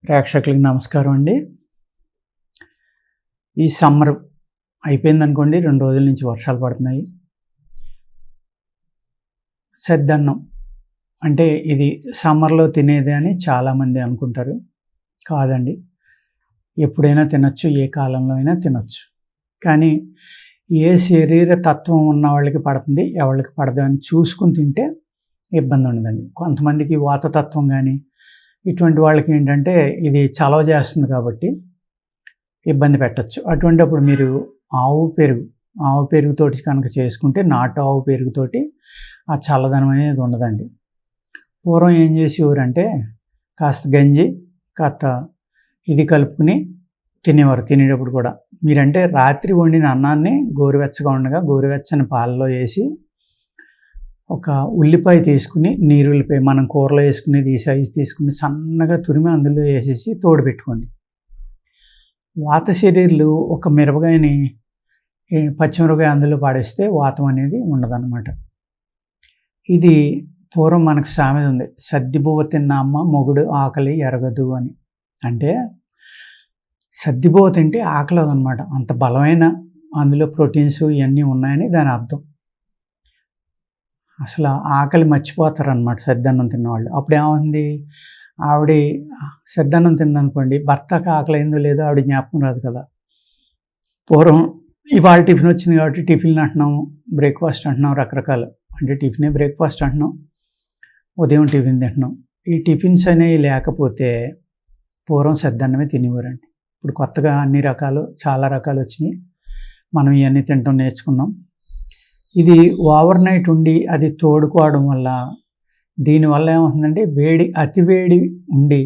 ప్రేక్షకులకి నమస్కారం అండి. ఈ సమ్మర్ అయిపోయిందనుకోండి, 2 రోజుల నుంచి వర్షాలు పడుతున్నాయి. సద్దన్నం అంటే ఇది సమ్మర్లో తినేదే అని చాలామంది అనుకుంటారు. కాదండి, ఎప్పుడైనా తినొచ్చు, ఏ కాలంలో అయినా తినొచ్చు. కానీ ఏ శరీర తత్వం ఉన్న వాళ్ళకి పడుతుంది, ఎవరికి పడదు అని చూసుకుని తింటే ఇబ్బంది ఉండదండి. కొంతమందికి వాతతత్వం కానీ ఇటువంటి వాళ్ళకి ఏంటంటే ఇది చలవ చేస్తుంది కాబట్టి ఇబ్బంది పెట్టచ్చు. అటువంటిప్పుడు మీరు ఆవు పెరుగుతోటి కనుక చేసుకుంటే, నాటు ఆవు పెరుగుతోటి ఆ చల్లదనం అనేది ఉండదండి. పూర్వం ఏం చేసేవారంటే కాస్త గంజి కాస్త ఇది కలుపుకుని తినేవారు. తినేటప్పుడు కూడా మీరంటే రాత్రి వండిన అన్నాన్ని గోరువెచ్చగా ఉండగా గోరువెచ్చని పాలలో వేసి ఒక ఉల్లిపాయ తీసుకుని, నీరుల్లిపాయ మనం కూరలో వేసుకునేది ఈ సైజు తీసుకుని సన్నగా తురిమి అందులో వేసేసి తోడు పెట్టుకోండి. వాత శరీరాలు ఒక మిరపకాయని పచ్చిమిరపకాయ అందులో పాడేస్తే వాతం అనేది ఉండదన్నమాట. ఇది పూర్వం మనకు సామెత ఉంది, సద్దిబువ్వ తిన్న అమ్మ మొగుడు ఆకలి ఎరగదు అని. అంటే సద్దిబువ్వ తింటే ఆకలి అదనమాట. అంత బలమైన అందులో ప్రోటీన్స్ ఇవన్నీ ఉన్నాయని దాని అర్థం. అసలు ఆకలి మర్చిపోతారనమాట సద్దన్నం తిన్నవాళ్ళు. అప్పుడు ఏమైంది, ఆవిడ సద్దన్నం తిందనుకోండి, భర్తకు ఆకలి అయిందో లేదో ఆవిడ జ్ఞాపకం రాదు కదా. పూర్వం ఇవాళ టిఫిన్ వచ్చింది కాబట్టి టిఫిన్ అంటున్నాం, బ్రేక్ఫాస్ట్ అంటున్నాం, రకరకాలు. అంటే టిఫినే బ్రేక్ఫాస్ట్ అంటున్నాం, ఉదయం టిఫిన్ తింటున్నాం. ఈ టిఫిన్స్ అనేవి లేకపోతే పూర్వం సద్దన్నమే తినేవారండి. ఇప్పుడు కొత్తగా అన్ని రకాలు, చాలా రకాలు వచ్చినాయి. మనం ఇవన్నీ తినటం నేర్చుకున్నాం. ఇది ఓవర్ నైట్ ఉండి అది తోడుకోవడం వల్ల దీనివల్ల ఏమవుతుందంటే అతి వేడి ఉండి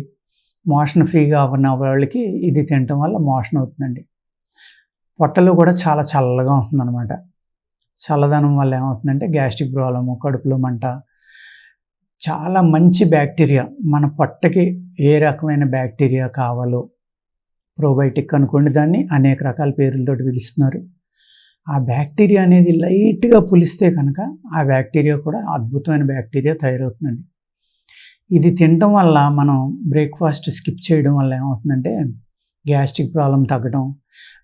మోషన్ ఫ్రీగా అవ్వని వాళ్ళకి ఇది తినటం వల్ల మోషన్ అవుతుందండి. పొట్టలో కూడా చాలా చల్లగా ఉంటుందన్నమాట. చల్లదనం వల్ల ఏమవుతుందంటే గ్యాస్ట్రిక్ ప్రాబ్లము, కడుపులో మంట, చాలా మంచి బ్యాక్టీరియా, మన పొట్టకి ఏ రకమైన బ్యాక్టీరియా కావాలో, ప్రోబయోటిక్ అనుకోండి, దాన్ని అనేక రకాల పేర్లతో పిలుస్తున్నారు. ఆ బ్యాక్టీరియా అనేది లైట్గా పులిస్తే కనుక ఆ బ్యాక్టీరియా కూడా అద్భుతమైన బ్యాక్టీరియా తయారవుతుందండి. ఇది తినడం వల్ల మనం బ్రేక్ఫాస్ట్ స్కిప్ చేయడం వల్ల ఏమవుతుందంటే గ్యాస్ట్రిక్ ప్రాబ్లం తగ్గడం,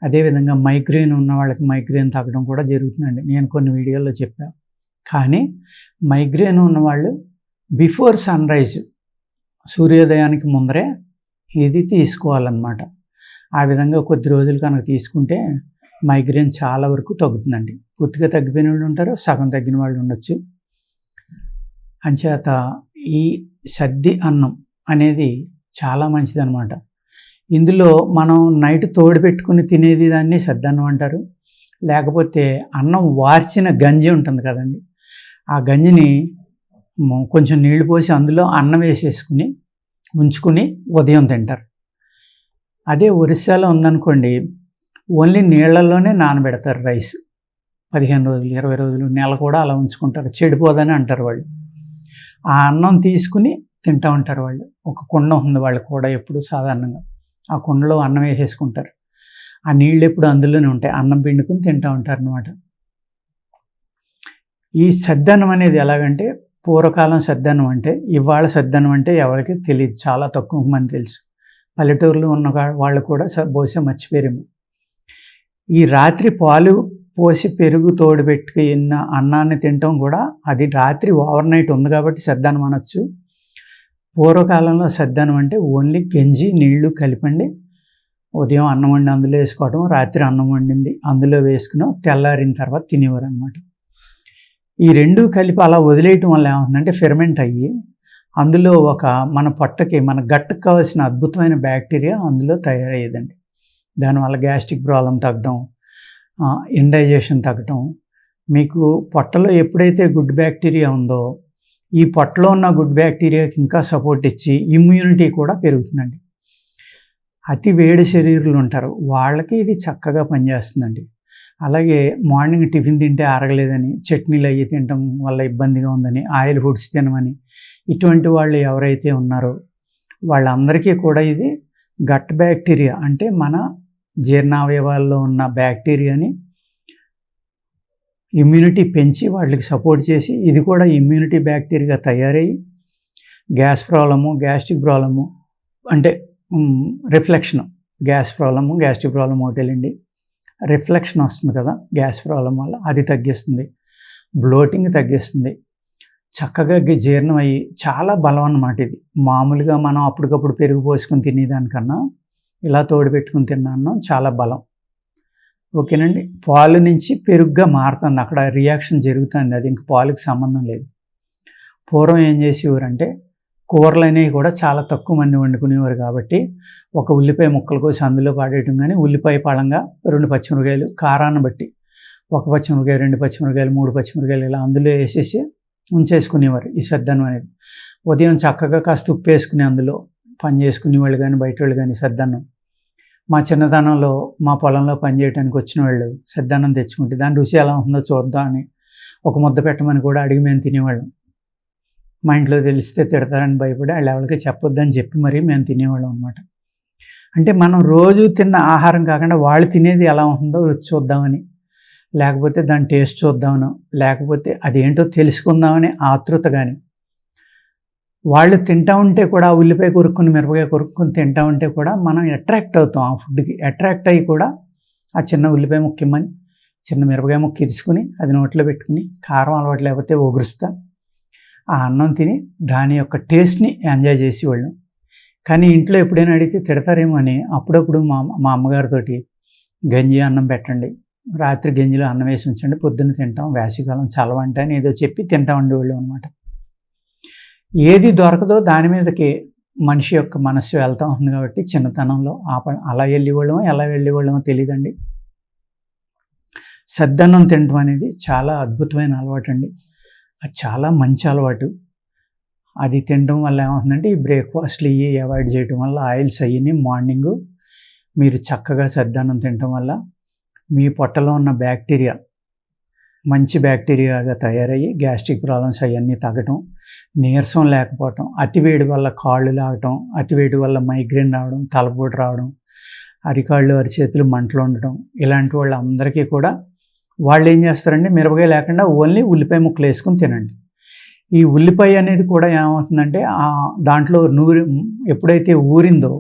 అదేవిధంగా మైగ్రేన్ ఉన్న వాళ్ళకి మైగ్రేన్ తగ్గడం కూడా జరుగుతుందండి. నేను కొన్ని వీడియోల్లో చెప్పాను. కానీ మైగ్రేన్ ఉన్నవాళ్ళు బిఫోర్ సన్ రైజ్, సూర్యోదయానికి ముందరే ఇది తీసుకోవాలన్నమాట. ఆ విధంగా కొద్ది రోజులు కనుక తీసుకుంటే మైగ్రేన్ చాలా వరకు తగ్గుతుందండి. పూర్తిగా తగ్గిపోయిన వాళ్ళు ఉంటారు, సగం తగ్గిన వాళ్ళు ఉండొచ్చు. అంచేత ఈ సద్ది అన్నం అనేది చాలా మంచిదన్నమాట. ఇందులో మనం నైట్ తోడు పెట్టుకుని తినేది దాన్ని సద్దన్నం అంటారు. లేకపోతే అన్నం వార్చిన గంజి ఉంటుంది కదండి, ఆ గంజిని కొంచెం నీళ్లు పోసి అందులో అన్నం వేసేసుకుని ఉంచుకుని ఉదయం తింటారు. అదే ఒరిస్సాలో ఉందనుకోండి, ఓన్లీ నీళ్లలోనే నానబెడతారు రైస్. 15 రోజులు, 20 రోజులు, నెల కూడా అలా ఉంచుకుంటారు. చెడిపోదని అంటారు వాళ్ళు. ఆ అన్నం తీసుకుని తింటూ ఉంటారు వాళ్ళు. ఒక కుండ ఉంది వాళ్ళకి కూడా ఎప్పుడు సాధారణంగా. ఆ కుండలో అన్నం వేసేసుకుంటారు. ఆ నీళ్ళు ఎప్పుడు అందులోనే ఉంటాయి. అన్నం పిండుకుని తింటూ ఉంటారు అన్నమాట. ఈ సద్దన్నం అనేది ఎలాగంటే, పూర్వకాలం సద్దన్నం అంటే, ఇవాళ సద్దన్నం అంటే ఎవరికి తెలియదు, చాలా తక్కువ మంది తెలుసు. పల్లెటూరులో ఉన్న వాళ్ళు కూడా బహుశా మర్చిపోయారేమో. ఈ రాత్రి పాలు పోసి పెరుగు తోడు పెట్టుకున్న అన్నాన్ని తినటం కూడా అది రాత్రి ఓవర్ నైట్ ఉంది కాబట్టి సద్దన్నం అనొచ్చు. పూర్వకాలంలో సద్దన్నం అంటే ఓన్లీ గంజి నీళ్లు కలిపండి, ఉదయం అన్నం వండి అందులో వేసుకోవడం, రాత్రి అన్నం వండింది అందులో వేసుకుని తెల్లారిన తర్వాత తినేవారు అనమాట. ఈ రెండు కలిపి అలా వదిలేయటం వల్ల ఏమవుతుందంటే ఫెర్మెంట్ అయ్యి అందులో మన పొట్టకి, మన గట్టుకు కావాల్సిన అద్భుతమైన బ్యాక్టీరియా అందులో తయారయ్యేదండి. దానివల్ల గ్యాస్ట్రిక్ ప్రాబ్లం తగ్గడం, ఇండైజెషన్ తగ్గడం. మీకు పొట్టలో ఎప్పుడైతే గుడ్ బ్యాక్టీరియా ఉందో ఈ పొట్టలో ఉన్న గుడ్ బ్యాక్టీరియాకి ఇంకా సపోర్ట్ ఇచ్చి ఇమ్యూనిటీ కూడా పెరుగుతుందండి. అతి వేడి శరీరులు ఉంటారు, వాళ్ళకి ఇది చక్కగా పనిచేస్తుందండి. అలాగే మార్నింగ్ టిఫిన్ తింటే ఆరగలేదని, చట్నీలు అయ్యి తినడం వల్ల ఇబ్బందిగా ఉందని, ఆయిల్ ఫుడ్స్ తినమని ఇటువంటి వాళ్ళు ఎవరైతే ఉన్నారో వాళ్ళందరికీ కూడా ఇది గట్ బ్యాక్టీరియా, అంటే మన జీర్ణావయవాల్లో ఉన్న బ్యాక్టీరియాని ఇమ్యూనిటీ పెంచి వాళ్ళకి సపోర్ట్ చేసి ఇది కూడా ఇమ్యూనిటీ బ్యాక్టీరియా తయారయ్యి గ్యాస్ ప్రాబ్లము, గ్యాస్ట్రిక్ ప్రాబ్లము, అంటే reflection, gas problem, gastric problem ఒకటేలండి. రిఫ్లెక్షన్ వస్తుంది కదా గ్యాస్ ప్రాబ్లం వల్ల, అది తగ్గిస్తుంది. బ్లోటింగ్ తగ్గిస్తుంది. చక్కగా జీర్ణం అయ్యి చాలా బలం అన్నమాట ఇది. మామూలుగా మనం అప్పటికప్పుడు పెరుగు పోసుకొని తినేదానికన్నా ఇలా తోడు పెట్టుకుని తిన్నాను చాలా బలం. ఓకేనండి. పాలు నుంచి పెరుగుగా మారుతుంది, అక్కడ రియాక్షన్ జరుగుతుంది, అది ఇంక పాలుకి సంబంధం లేదు. పూర్వం ఏం చేసేవారంటే కూరలు అనేవి కూడా చాలా తక్కువ మంది వండుకునేవారు కాబట్టి ఒక ఉల్లిపాయ ముక్కలు కోసి అందులో పాడేయటం, కానీ ఉల్లిపాయ పళంగా 2 పచ్చిమిరకాయలు కారాన్ని బట్టి 1 పచ్చిమిరకాయ, 2 పచ్చిమిరకాయలు, 3 పచ్చిమిరకాయలు ఇలా అందులో వేసేసి ఉంచేసుకునేవారు ఈ సద్దన్నం అనేది. ఉదయం చక్కగా కాస్త ఉప్పు వేసుకుని అందులో పని చేసుకునేవాళ్ళు కానీ బయట వాళ్ళు కానీ సద్దన్నం. మా చిన్నతనంలో మా పొలంలో పని చేయడానికి వచ్చిన వాళ్ళు సద్దన్నం తెచ్చుకుంటే దాని రుచి ఎలా ఉందో చూద్దాం అని ఒక ముద్ద పెట్టమని కూడా అడిగి మేము తినేవాళ్ళం. మా ఇంట్లో తెలిస్తే తిడతారని భయపడి వాళ్ళ ఎవరికి చెప్పొద్దని చెప్పి మరీ మేము తినేవాళ్ళం అనమాట. అంటే మనం రోజు తిన్న ఆహారం కాకుండా వాళ్ళు తినేది ఎలా ఉంటుందో రుచి చూద్దామని, లేకపోతే దాని టేస్ట్ చూద్దామనో, లేకపోతే అదేంటో తెలుసుకుందామని ఆతృత. కానీ వాళ్ళు తింటూ ఉంటే కూడా ఉల్లిపాయ కొరుక్కుని మిరపకాయ కొరుక్కుని తింటూ ఉంటే కూడా మనం అట్రాక్ట్ అవుతాం ఆ ఫుడ్కి. అట్రాక్ట్ అయ్యి కూడా ఆ చిన్న ఉల్లిపాయ ముక్క ఇమ్మని చిన్న మిరపకాయ ముక్క ఇరుచుకుని అది నోట్లో పెట్టుకుని కారం అలవాటు లేకపోతే ఒగురుస్తా ఆ అన్నం తిని దాని యొక్క టేస్ట్ని ఎంజాయ్ చేసేవాళ్ళం. కానీ ఇంట్లో ఎప్పుడైనా అడిగితే తిడతారేమో అని అప్పుడప్పుడు మా అమ్మగారితోటి గంజి అన్నం పెట్టండి, రాత్రి గంజిలో అన్నం వేసి ఉంచండి, పొద్దున్న తింటాం, వేసవికాలం చలవంట అని ఏదో చెప్పి తింటా ఉండేవాళ్ళు అనమాట. ఏది దొరకదో దాని మీదకి మనిషి యొక్క మనస్సు వెళ్తూ ఉంటుంది కాబట్టి చిన్నతనంలో అలా వెళ్ళేవాళ్ళమో ఎలా వెళ్ళేవాళ్ళమో తెలియదండి. సద్దన్నం తినడం అనేది చాలా అద్భుతమైన అలవాటు అండి. అది చాలా మంచి అలవాటు. అది తినడం వల్ల ఏమవుతుందంటే ఈ బ్రేక్ఫాస్ట్లు ఇవి అవాయిడ్ చేయడం వల్ల ఆయిల్స్ అయ్యి మార్నింగు మీరు చక్కగా సద్దన్నం తినడం వల్ల మీ పొట్టలో ఉన్న బ్యాక్టీరియా మంచి బ్యాక్టీరియాగా తయారయ్యి గ్యాస్ట్రిక్ ప్రాబ్లమ్స్ అవన్నీ తగ్గటం, నీరసం లేకపోవటం, అతివేడి వల్ల కాళ్ళు లాగటం, అతివేడి వల్ల మైగ్రేన్ రావడం, తలపోటు రావడం, అరికాళ్ళు అరిచేతులు మంటలు ఉండటం, ఇలాంటి వాళ్ళందరికీ కూడా వాళ్ళు ఏం చేస్తారంటే మిరపకాయ లేకుండా ఓన్లీ ఉల్లిపాయ ముక్కలు వేసుకుని తినండి. ఈ ఉల్లిపాయ అనేది కూడా ఏమవుతుందంటే దాంట్లో ఎప్పుడైతే ఊరిందో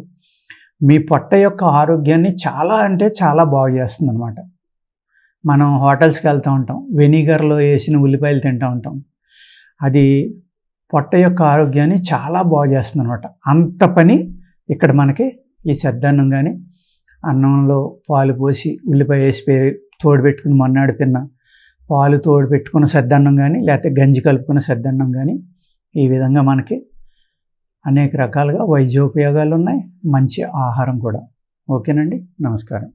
మీ పొట్ట యొక్క ఆరోగ్యాన్ని చాలా అంటే చాలా బాగు చేస్తుంది అనమాట. మనం హోటల్స్కి వెళ్తూ ఉంటాం, వెనిగర్లో వేసిన ఉల్లిపాయలు తింటూ ఉంటాం, అది పొట్ట యొక్క ఆరోగ్యాన్ని చాలా బాగు చేస్తుంది అనమాట. అంత పని ఇక్కడ మనకి ఈ సద్దన్నం కానీ అన్నంలో పాలు పోసి ఉల్లిపాయ వేసి తోడు పెట్టుకుని మొన్నాడు తిన్న పాలు తోడు పెట్టుకున్న సద్దన్నం కానీ లేకపోతే గంజి కలుపుకున్న సద్దన్నం కానీ ఈ విధంగా మనకి అనేక రకాలుగా వైద్యోపయోగాలు ఉన్నాయి, మంచి ఆహారం కూడా. ఓకేనండి, నమస్కారం.